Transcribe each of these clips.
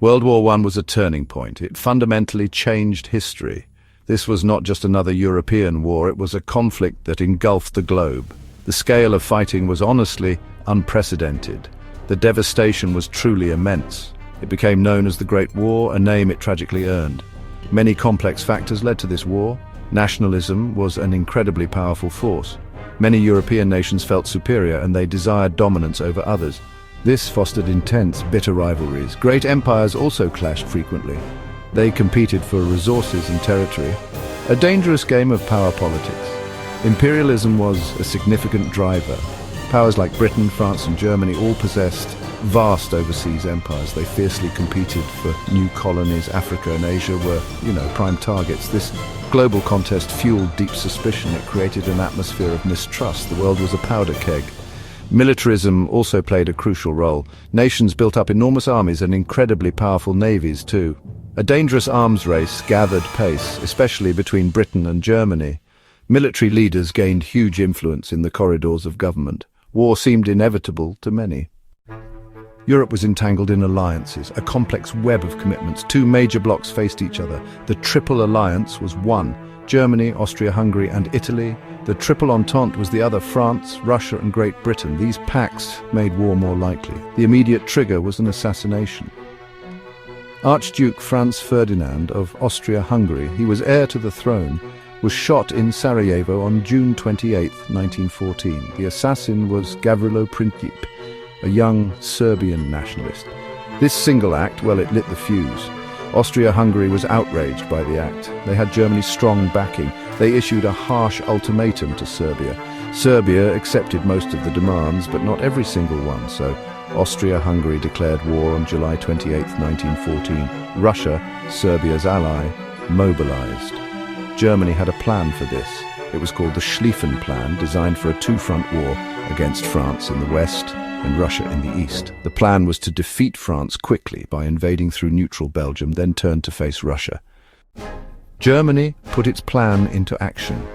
World War I was a turning point. It fundamentally changed history. This was not just another European war, it was a conflict that engulfed the globe. The scale of fighting was honestly unprecedented. The devastation was truly immense. It became known as the Great War, a name it tragically earned. Many complex factors led to this war. Nationalism was an incredibly powerful force. Many European nations felt superior and they desired dominance over others. This fostered intense, bitter rivalries. Great empires also clashed frequently. They competed for resources and territory. A dangerous game of power politics. Imperialism was a significant driver. Powers like Britain, France and Germany all possessed vast overseas empires. They fiercely competed for new colonies. Africa and Asia were, prime targets. This global contest fueled deep suspicion. It created an atmosphere of mistrust. The world was a powder keg. Militarism also played a crucial role. Nations built up enormous armies and incredibly powerful navies too. A dangerous arms race gathered pace, especially between Britain and Germany. Military leaders gained huge influence in the corridors of government. War seemed inevitable to many. Europe was entangled in alliances, a complex web of commitments. Two major blocs faced each other. The Triple Alliance was one: Germany, Austria-Hungary and Italy. The Triple Entente was the other: France, Russia and Great Britain. These pacts made war more likely. The immediate trigger was an assassination. Archduke Franz Ferdinand of Austria-Hungary, he was heir to the throne, was shot in Sarajevo on June 28, 1914. The assassin was Gavrilo Princip, a young Serbian nationalist. This single act, well, it lit the fuse. Austria-Hungary was outraged by the act. They had Germany's strong backing. They issued a harsh ultimatum to Serbia. Serbia accepted most of the demands, but not every single one, so Austria-Hungary declared war on July 28, 1914. Russia, Serbia's ally, mobilized. Germany had a plan for this. It was called the Schlieffen Plan, designed for a two-front war against France in the west and Russia in the east. The plan was to defeat France quickly by invading through neutral Belgium, then turn to face Russia. Germany put its plan into action.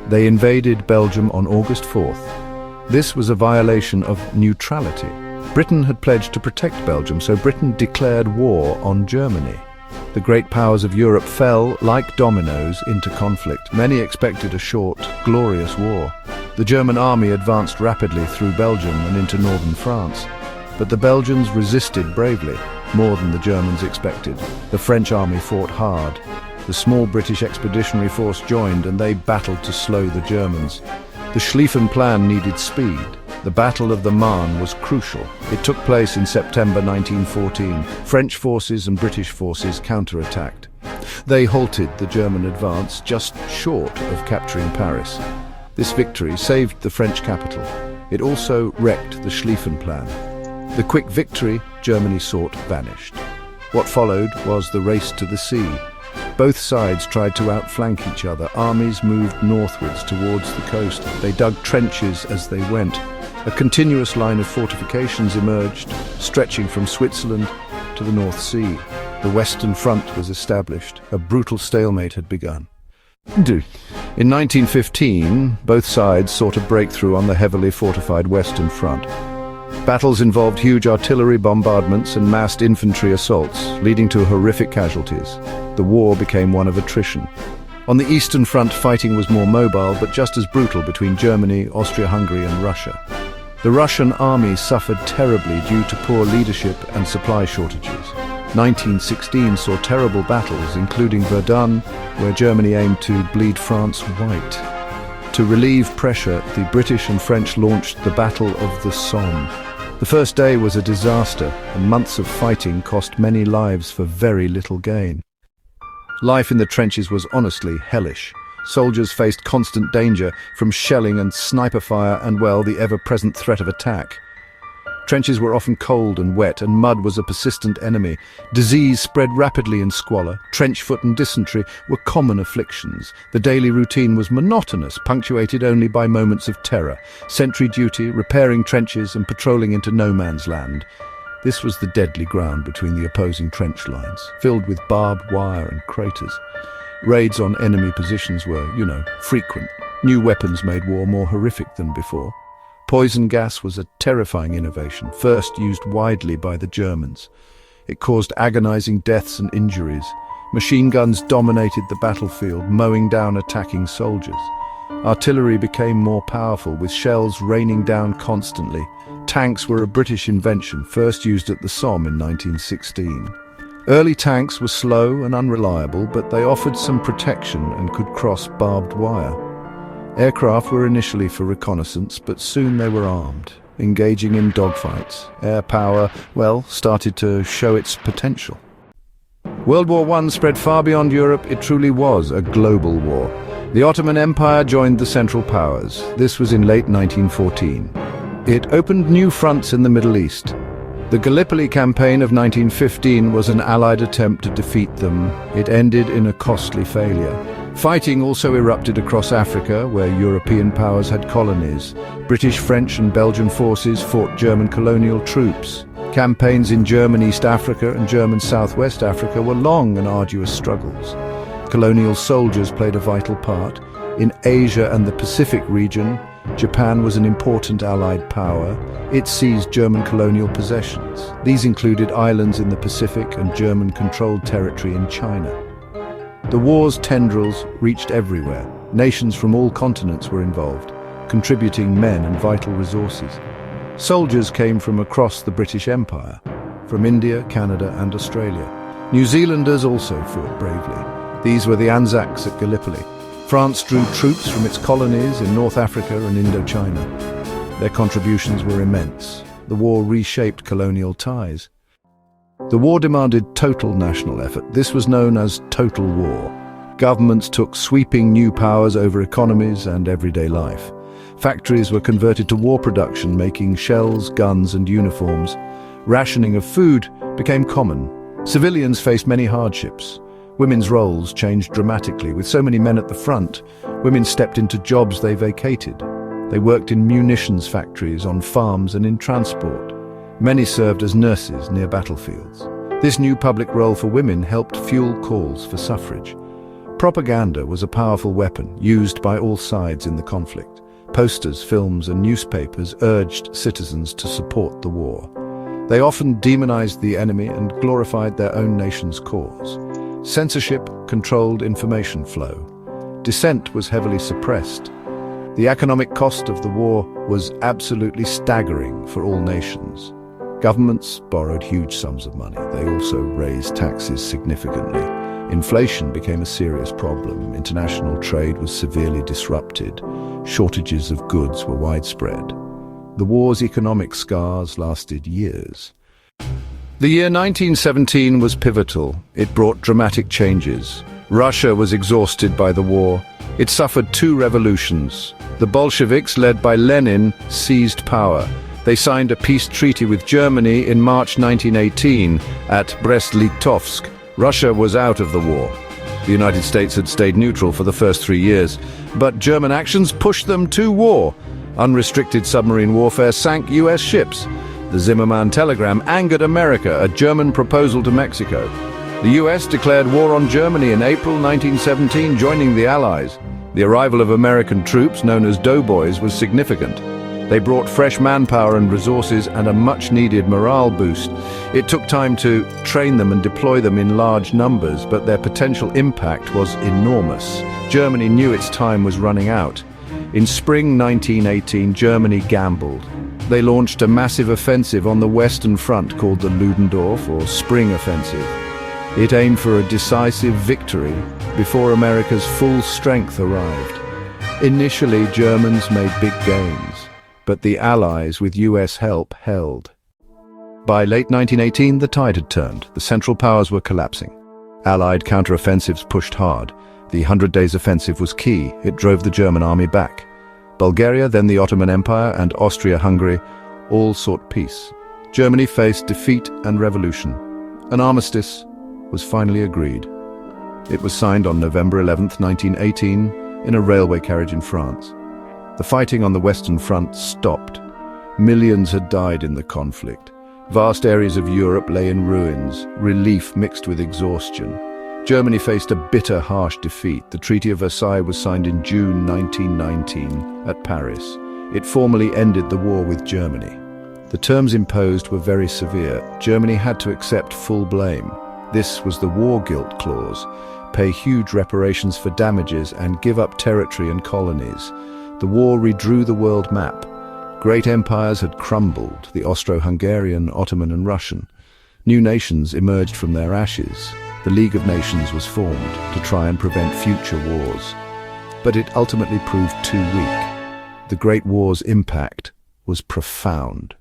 They invaded Belgium on August 4th. This was a violation of neutrality. Britain had pledged to protect Belgium, so Britain declared war on Germany. The great powers of Europe fell like dominoes into conflict. Many expected a short, glorious war. The German army advanced rapidly through Belgium and into northern France. But the Belgians resisted bravely, more than the Germans expected. The French army fought hard. The small British expeditionary force joined and they battled to slow the Germans. The Schlieffen Plan needed speed. The Battle of the Marne was crucial. It took place in September 1914. French forces and British forces counterattacked. They halted the German advance just short of capturing Paris. This victory saved the French capital. It also wrecked the Schlieffen Plan. The quick victory Germany sought vanished. What followed was the race to the sea. Both sides tried to outflank each other. Armies moved northwards towards the coast. They dug trenches as they went. A continuous line of fortifications emerged, stretching from Switzerland to the North Sea. The Western Front was established. A brutal stalemate had begun. In 1915, both sides sought a breakthrough on the heavily fortified Western Front. Battles involved huge artillery bombardments and massed infantry assaults, leading to horrific casualties. The war became one of attrition. On the Eastern Front, fighting was more mobile, but just as brutal between Germany, Austria-Hungary and Russia. The Russian army suffered terribly due to poor leadership and supply shortages. 1916 saw terrible battles, including Verdun, where Germany aimed to bleed France white. To relieve pressure, the British and French launched the Battle of the Somme. The first day was a disaster, and months of fighting cost many lives for very little gain. Life in the trenches was honestly hellish. Soldiers faced constant danger from shelling and sniper fire and, well, the ever-present threat of attack. Trenches were often cold and wet, and mud was a persistent enemy. Disease spread rapidly in squalor. Trench foot and dysentery were common afflictions. The daily routine was monotonous, punctuated only by moments of terror. Sentry duty, repairing trenches and patrolling into no man's land. This was the deadly ground between the opposing trench lines, filled with barbed wire and craters. Raids on enemy positions were, frequent. New weapons made war more horrific than before. Poison gas was a terrifying innovation, first used widely by the Germans. It caused agonizing deaths and injuries. Machine guns dominated the battlefield, mowing down attacking soldiers. Artillery became more powerful, with shells raining down constantly. Tanks were a British invention, first used at the Somme in 1916. Early tanks were slow and unreliable, but they offered some protection and could cross barbed wire. Aircraft were initially for reconnaissance, but soon they were armed, engaging in dogfights. Air power, started to show its potential. World War I spread far beyond Europe. It truly was a global war. The Ottoman Empire joined the Central Powers. This was in late 1914. It opened new fronts in the Middle East. The Gallipoli campaign of 1915 was an Allied attempt to defeat them. It ended in a costly failure. Fighting also erupted across Africa, where European powers had colonies. British, French and Belgian forces fought German colonial troops. Campaigns in German East Africa and German Southwest Africa were long and arduous struggles. Colonial soldiers played a vital part. In Asia and the Pacific region, Japan was an important Allied power. It seized German colonial possessions. These included islands in the Pacific and German-controlled territory in China. The war's tendrils reached everywhere. Nations from all continents were involved, contributing men and vital resources. Soldiers came from across the British Empire, from India, Canada and Australia. New Zealanders also fought bravely. These were the Anzacs at Gallipoli. France drew troops from its colonies in North Africa and Indochina. Their contributions were immense. The war reshaped colonial ties. The war demanded total national effort. This was known as total war. Governments took sweeping new powers over economies and everyday life. Factories were converted to war production, making shells, guns and uniforms. Rationing of food became common. Civilians faced many hardships. Women's roles changed dramatically. With so many men at the front, women stepped into jobs they vacated. They worked in munitions factories, on farms and in transport. Many served as nurses near battlefields. This new public role for women helped fuel calls for suffrage. Propaganda was a powerful weapon used by all sides in the conflict. Posters, films and newspapers urged citizens to support the war. They often demonized the enemy and glorified their own nation's cause. Censorship controlled information flow. Dissent was heavily suppressed. The economic cost of the war was absolutely staggering for all nations. Governments borrowed huge sums of money. They also raised taxes significantly. Inflation became a serious problem. International trade was severely disrupted. Shortages of goods were widespread. The war's economic scars lasted years. The year 1917 was pivotal. It brought dramatic changes. Russia was exhausted by the war. It suffered two revolutions. The Bolsheviks, led by Lenin, seized power. They signed a peace treaty with Germany in March 1918 at Brest-Litovsk. Russia was out of the war. The United States had stayed neutral for the first 3 years, but German actions pushed them to war. Unrestricted submarine warfare sank US ships. The Zimmermann telegram angered America, a German proposal to Mexico. The US declared war on Germany in April 1917, joining the Allies. The arrival of American troops, known as doughboys, was significant. They brought fresh manpower and resources and a much-needed morale boost. It took time to train them and deploy them in large numbers, but their potential impact was enormous. Germany knew its time was running out. In spring 1918, Germany gambled. They launched a massive offensive on the Western Front called the Ludendorff or Spring Offensive. It aimed for a decisive victory before America's full strength arrived. Initially, Germans made big gains, but the Allies, with US help, held. By late 1918, the tide had turned. The Central Powers were collapsing. Allied counteroffensives pushed hard. The 100 Days Offensive was key. It drove the German army back. Bulgaria, then the Ottoman Empire, and Austria-Hungary all sought peace. Germany faced defeat and revolution. An armistice was finally agreed. It was signed on November 11, 1918, in a railway carriage in France. The fighting on the Western Front stopped. Millions had died in the conflict. Vast areas of Europe lay in ruins, relief mixed with exhaustion. Germany faced a bitter, harsh defeat. The Treaty of Versailles was signed in June 1919 at Paris. It formally ended the war with Germany. The terms imposed were very severe. Germany had to accept full blame. This was the war guilt clause: pay huge reparations for damages and give up territory and colonies. The war redrew the world map. Great empires had crumbled: the Austro-Hungarian, Ottoman and Russian. New nations emerged from their ashes. The League of Nations was formed to try and prevent future wars. But it ultimately proved too weak. The Great War's impact was profound.